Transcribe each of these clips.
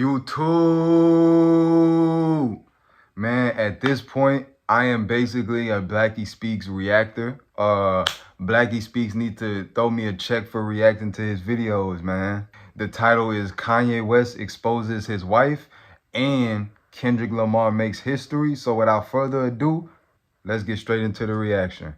YouTube, man, at this point, I am basically a Blackie Speaks reactor. Blackie Speaks need to throw me a check for reacting to his videos, man. The title is Kanye West exposes his wife and Kendrick Lamar makes history. So without further ado, let's get straight into the reaction.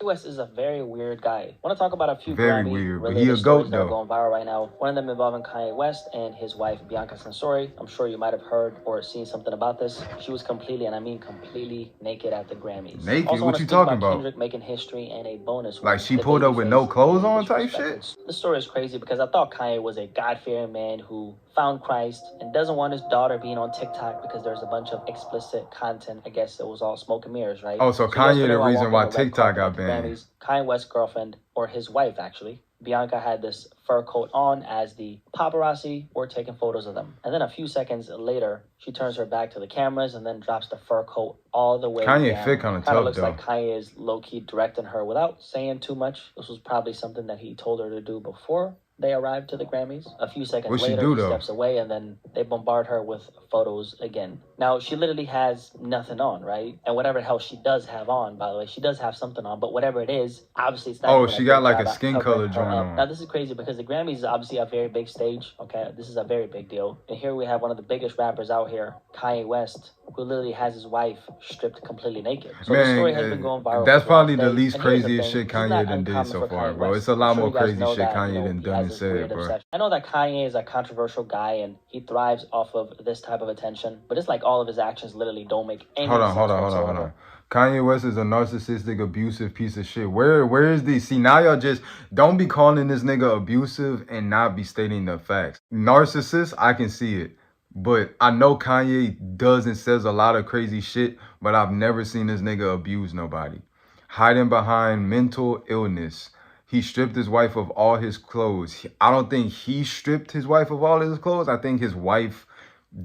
West is a very weird guy. I want to talk about a few Very Grammy weird, but he related a stories goat that are though. going viral right now. One of them involving Kanye West and his wife Bianca Censori. I'm sure you might have heard or seen something about this. She was completely, and I mean completely, naked at the Grammys. Naked? Also, What want to you speak talking about about? Kendrick making history and a bonus Like one, she the pulled up with no Babyface clothes on and type disrespected. shit? This story is crazy because I thought Kanye was a God-fearing man who found Christ and doesn't want his daughter being on TikTok because there's a bunch of explicit content. I guess it was all smoke and mirrors, right? Oh, so Kanye yesterday the while reason walking why the red TikTok carpet at got the banned. Grammys, Kanye West's girlfriend, or his wife actually, Bianca, had this fur coat on as the paparazzi were taking photos of them. And then a few seconds later, she turns her back to the cameras and then drops the fur coat all the way Kanye down. fit kind of Kind of tough looks though. like Kanye is low-key directing her without saying too much. This was probably something that he told her to do before they arrived to the Grammys. A few seconds What'd she later, do, he though? steps away and then they bombard her with photos again. Now, she literally has nothing on, right? And whatever the hell she does have on, by the way, she does have something on, but whatever it is, obviously it's not Oh, doing she a got good like job a at skin covering color her joint up. on. Now, this is crazy because the Grammys is obviously a very big stage, okay? This is a very big deal. And here we have one of the biggest rappers out here, Kanye West, who literally has his wife stripped completely naked. So the story has been going viral. That's probably the today. least And here's the craziest thing, shit this is not Kanye done did uncommon so for far, Kanye bro. West. It's a I'm lot sure more you guys crazy know shit that, Kanye done he done has and this said, weird bro. obsession. I know that Kanye is a controversial guy and he thrives off of this type of attention, but it's like all of his actions literally don't make any sense whatsoever. Kanye West is a narcissistic, abusive piece of shit. Where is the see now? Y'all just don't be calling this nigga abusive and not be stating the facts. Narcissist, I can see it. But I know Kanye does and says a lot of crazy shit, but I've never seen this nigga abuse nobody. Hiding behind mental illness. He stripped his wife of all his clothes. I don't think he stripped his wife of all his clothes. I think his wife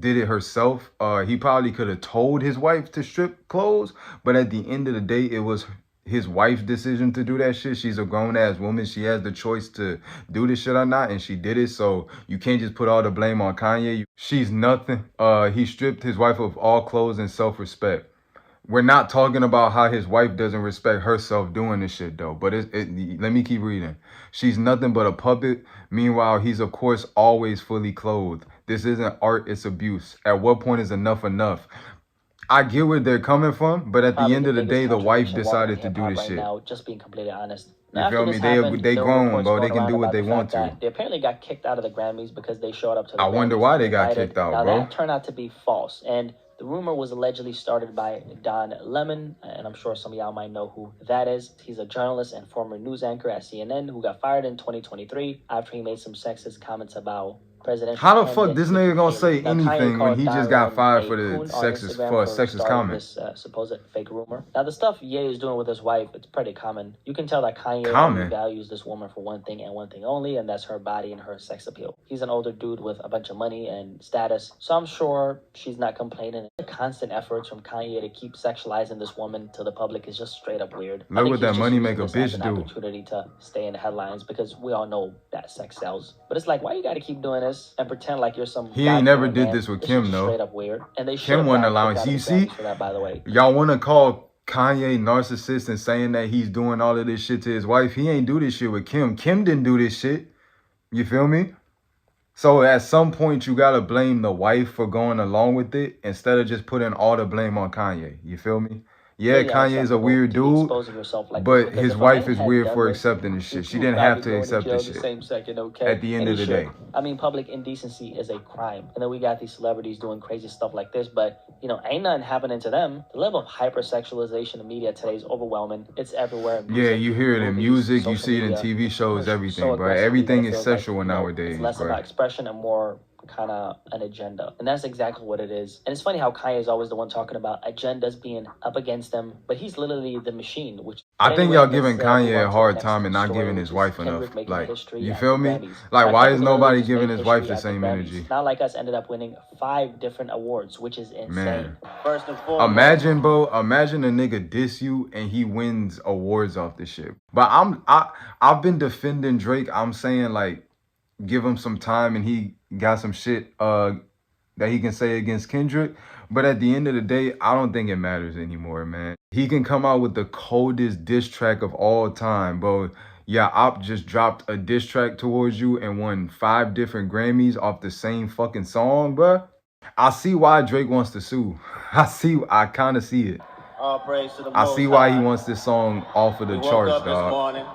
did it herself. He probably could have told his wife to strip clothes, but at the end of the day, it was his wife's decision to do that shit. She's a grown ass woman. She has the choice to do this shit or not, and she did it. So you can't just put all the blame on Kanye. She's nothing. He stripped his wife of all clothes and self-respect. We're not talking about how his wife doesn't respect herself doing this shit though. But let me keep reading. She's nothing but a puppet. Meanwhile, he's of course always fully clothed. This isn't art, it's abuse. At what point is enough enough? I get where they're coming from, but at the end of the day, the wife decided to do this shit. Now, just being completely honest. You feel me? They grown, bro. They can do what they want to. They apparently got kicked out of the Grammys because they showed up to the I wonder why they got kicked out, bro. Now that turned out to be false, and the rumor was allegedly started by Don Lemon, and I'm sure some of y'all might know who that is. He's a journalist and former news anchor at CNN who got fired in 2023 after he made some sexist comments about presidential. How the fuck this nigga gonna say anything when he just got fired for the sexist comment? This supposed fake rumor. Now the stuff Ye is doing with his wife, it's pretty common. You can tell that Kanye values this woman for one thing and one thing only, and that's her body and her sex appeal. He's an older dude with a bunch of money and status, so I'm sure she's not complaining. The constant efforts from Kanye to keep sexualizing this woman to the public is just straight up weird. Look what that money make a bitch do. Opportunity to stay in the headlines because we all know that sex sells. But it's like, why you got to keep doing this and pretend like you're some. He ain't never did this with Kim though. Straight up weird. And they Kim wasn't allowing. You see, for that, by the way. Y'all want to call Kanye narcissist and saying that he's doing all of this shit to his wife. He ain't do this shit with Kim. Kim didn't do this shit. You feel me? So at some point you gotta blame the wife for going along with it instead of just putting all the blame on Kanye. You feel me? Yeah, Kanye's a weird dude, but his wife is weird for accepting this shit. She didn't have to accept this shit. At the end of the day. I mean, public indecency is a crime. And then we got these celebrities doing crazy stuff like this, but, you know, ain't nothing happening to them. The level of hypersexualization in media today is overwhelming. It's everywhere. Yeah, you hear it in music, you see it in TV shows, everything, bro. Everything is sexual nowadays, it's less about expression and more kind of an agenda, and that's exactly what it is. And it's funny how Kanye is always the one talking about agendas being up against them, but he's literally the machine. Which I think y'all giving Kanye a hard time and not giving his wife enough. Like, you feel me? Like, why is nobody giving his wife the same energy? Not like us ended up winning 5 different awards, which is insane. Man, first and foremost, imagine, bro. Imagine a nigga diss you and he wins awards off this shit. But I've been defending Drake. I'm saying like, give him some time and he got some shit that he can say against Kendrick. But at the end of the day, I don't think it matters anymore, man. He can come out with the coldest diss track of all time, bro. Yeah, Op just dropped a diss track towards you and won 5 different Grammys off the same fucking song, bro. I see why Drake wants to sue. I kind of see it. I see why he wants this song off of the charts, dog.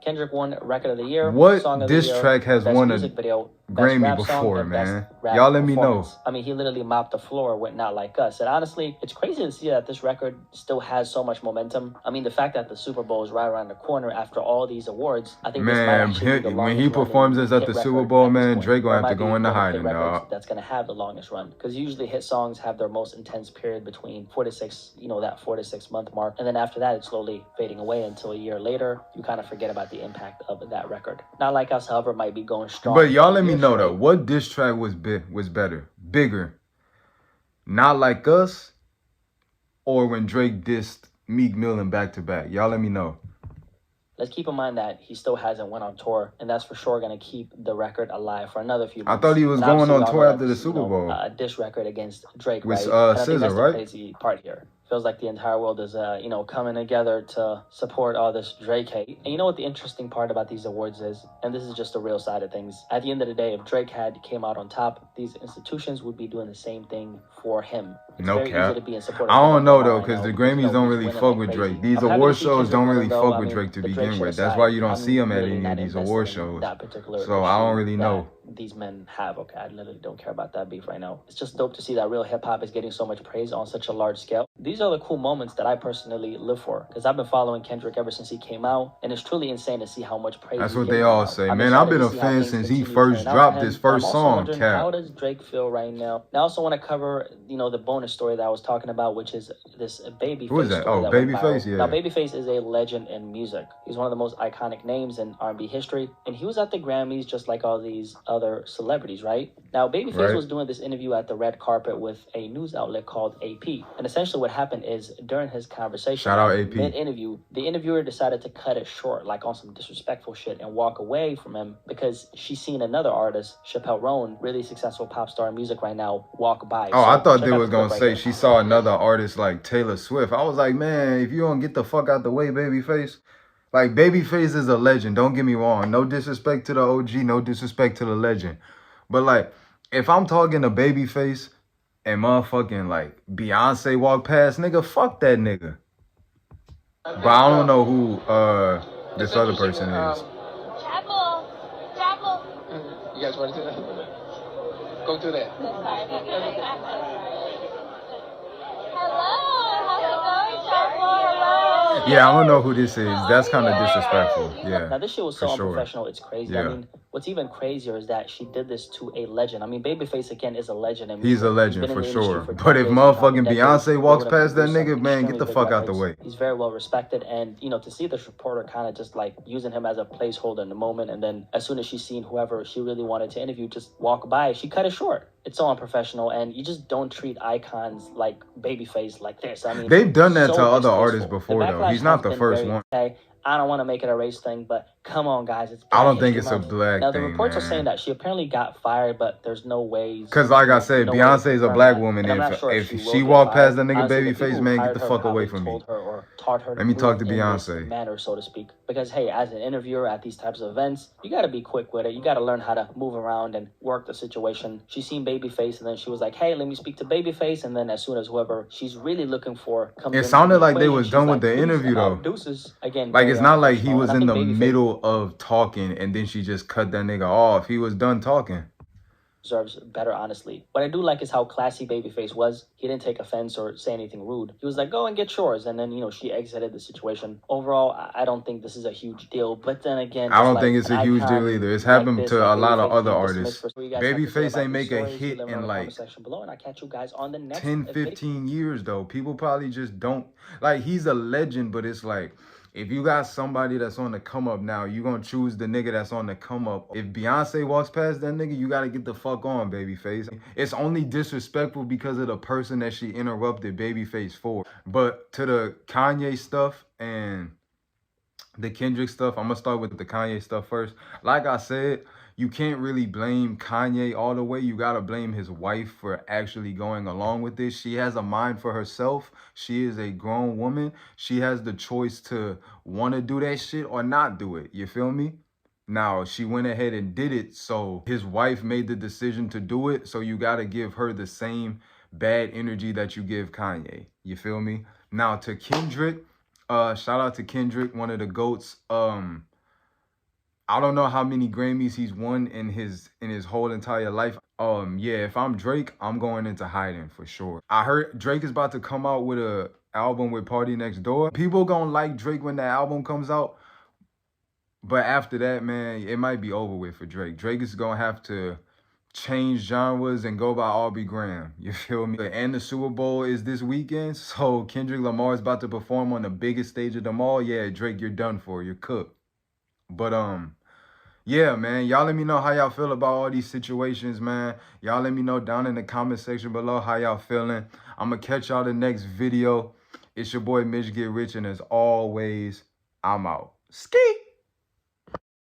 Kendrick won Record of the Year. What Song of diss the year, track has Best won Music a Video, Grammy Best Rap Song, before, and man? Best Rap Y'all let me know. Performance. I mean, he literally mopped the floor with Not Like Us. And honestly, it's crazy to see that this record still has so much momentum. I mean, the fact that the Super Bowl is right around the corner after all these awards, I think this might actually be the when he longest performs running this at hit the record Super Bowl, at this man, point. Drake Or it gonna have might to be go into one of the hit hiding, records dog. that's gonna have the longest run. Because usually hit songs have their most intense period between 4 to 6, that 4 to 6 month mark. And then after that, it's slowly fading away until a year later, you kind of forget about the impact of that record. Not Like Us, however, might be going strong. But y'all let me know though, what diss track was better, bigger? Not Like Us, or when Drake dissed Meek Mill in back to back? Y'all let me know. Let's keep in mind that he still hasn't went on tour, and that's for sure going to keep the record alive for another few months. I thought he was going on tour after the Super Bowl. A diss record against Drake, with right? And I think SZA, that's the right? crazy part here. Feels like the entire world is, coming together to support all this Drake hate. And you know what the interesting part about these awards is? And this is just the real side of things. At the end of the day, if Drake came out on top, these institutions would be doing the same thing for him. It's no very cap. easy to be in support I of don't know though, because the Grammys don't really fuck with crazy. Drake. These award shows don't really fuck with Drake to begin with. That's why you don't see him at any of these award shows. So I don't really know. These men have, okay, I literally don't care about that beef right now. It's just dope to see that real hip-hop is getting so much praise on such a large scale. These are the cool moments that I personally live for, because I've been following Kendrick ever since he came out, and it's truly insane to see how much praise that's what they all say. Man, I've been a fan since he first dropped his first song, Cap. How does Drake feel right now? I also want to cover, the bonus story that I was talking about, which is this Babyface. Who is that? Oh, Babyface, yeah. Now, Babyface is a legend in music. He's one of the most iconic names in R&B history, and he was at the Grammys just like all these other celebrities, right? Now, Babyface was doing this interview at the red carpet with a news outlet called AP. And essentially what happened is during his conversation, shout out AP, mid-interview, the interviewer decided to cut it short, like on some disrespectful shit, and walk away from him because she's seen another artist, Chappelle Roan, really successful pop star in music right now, walk by. Oh, so I thought they was going to say she saw another artist like Taylor Swift. I was like, man, if you don't get the fuck out the way, Babyface. Like, Babyface is a legend, don't get me wrong. No disrespect to the OG, no disrespect to the legend. But, like, if I'm talking to Babyface and motherfucking, like, Beyonce walk past, nigga, fuck that nigga. But I don't know who this other person is. Chapel. You guys want to do that? Go through that. Hello, how's it going, Chapel? Hello. Yeah, I don't know who this is. That's kind of disrespectful. Yeah. Now, this shit was so unprofessional. It's crazy. Yeah. I mean, what's even crazier is that she did this to a legend. I mean, Babyface, again, is a legend. And he's a legend for sure. But if motherfucking Beyonce walks past that nigga, man, get the fuck out the way. He's very well respected. And, to see this reporter kind of just like using him as a placeholder in the moment. And then as soon as she's seen whoever she really wanted to interview just walk by, she cut it short. It's so unprofessional, and you just don't treat icons like Babyface like this. I mean, they've done that to other artists before, though. He's not the first one. I don't want to make it a race thing, but come on, guys. It's I don't think it's a black thing. Now, the reports are saying that she apparently got fired, but there's no ways. Because, like I said, Beyonce is a black woman. If she walked past that nigga Babyface, man, get the fuck away from me. Let me talk to Beyonce. Manner, so to speak. Because, hey, as an interviewer at these types of events, you got to be quick with it. You got to learn how to move around and work the situation. She seen Babyface, and then she was like, hey, let me speak to Babyface. And then as soon as whoever she's really looking for comes in, it sounded like they was done with the interview, though. Deuces. Again, like, it's not like he was in the middle of talking and then she just cut that nigga off. He was done talking. Deserves better, honestly. What I do like is how classy Babyface was. He didn't take offense or say anything rude. He was like, go and get yours. And then, she exited the situation. Overall, I don't think this is a huge deal. But then again, I don't think it's a huge deal either. It's happened to a lot of other artists. Babyface ain't make a hit in like 10, 15 years, though. People probably just don't. Like, he's a legend, but it's like, if you got somebody that's on the come up now, you gonna choose the nigga that's on the come up. If Beyonce walks past that nigga, you gotta get the fuck on, Babyface. It's only disrespectful because of the person that she interrupted Babyface for. But to the Kanye stuff and the Kendrick stuff, I'm gonna start with the Kanye stuff first. Like I said, you can't really blame Kanye all the way. You got to blame his wife for actually going along with this. She has a mind for herself. She is a grown woman. She has the choice to want to do that shit or not do it. You feel me? Now, she went ahead and did it, so his wife made the decision to do it, so you got to give her the same bad energy that you give Kanye. You feel me? Now, to Kendrick, shout out to Kendrick, one of the GOATs. I don't know how many Grammys he's won in his whole entire life. Yeah, if I'm Drake, I'm going into hiding for sure. I heard Drake is about to come out with a album with Party Next Door. People gonna like Drake when the album comes out. But after that, man, it might be over with for Drake. Drake is going to have to change genres and go by Aubrey Graham. You feel me? And the Super Bowl is this weekend. So Kendrick Lamar is about to perform on the biggest stage of them all. Yeah, Drake, you're done for. You're cooked. But, yeah, man, y'all let me know how y'all feel about all these situations, man. Y'all let me know down in the comment section below how y'all feeling. I'm going to catch y'all the next video. It's your boy, Mitch Get Rich. And as always, I'm out. Ski!